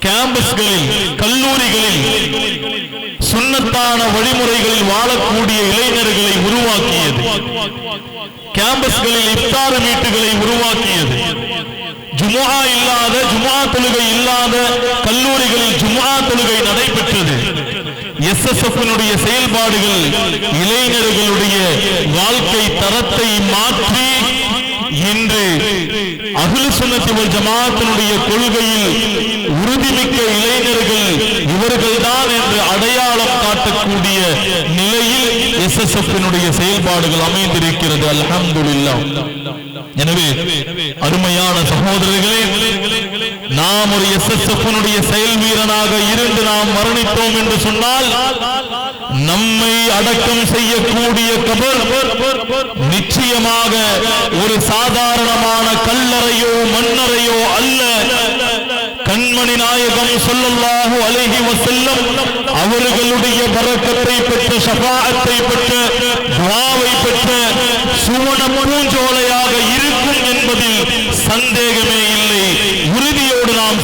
கேம்பஸ்களில் கல்லூரிகளில் சுன்னத்தான வழிமுறைகளில் வாழக்கூடிய இளைஞர்களை உருவாக்கியது. கேம்பஸ்களில் இஃப்தார் மீட்டுகளை உருவாக்கியது. ஜுமுஆ இல்லாத ஜுமுஆ தொழுகை இல்லாத கல்லூரிகளில் ஜுமுஆ தொழுகை நடைபெற்றது. எஸ்எஸ்எஃப்னுடைய செயல்பாடுகள் இளைஞர்களுடைய வாழ்க்கை தரத்தை மாற்றி இன்று அஹ்லு சுன்னத் வல் ஜமாஅத்தினுடைய கொள்கையில் உறுதிமிக்க இளைஞர்கள் இவர்கள்தான் என்று அடையாளம் காட்டக்கூடிய நிலையில் எஸ்எஸ்எஃப்னுடைய செயல்பாடுகள் அமைந்திருக்கிறது. அல்ஹம்துலில்லாஹ். எனவே அருமையான சகோதரர்களே, நாம் ஒரு எஸ்எஸ்எஃப்னுடைய செயல் வீரனாக இருந்து நாம் மரணித்தோம் என்று சொன்னால் நம்மை அடக்கம் செய்யக்கூடிய கபர் நிச்சயமாக ஒரு சாதாரணமான கல்லறையோ மண்ணறையோ அல்ல. கண்மணி நாயகம் ஸல்லல்லாஹு அலைஹி வஸல்லம் அவர்களுடைய பரக்கத்தை பெற்ற ஷஃபாஅத்தை பெற்ற துஆவை பெற்ற சுவன பூஞ்சோலையாக இருக்கும் என்பதில் சந்தேகமே இல்லை. உறுதியோடு நாம்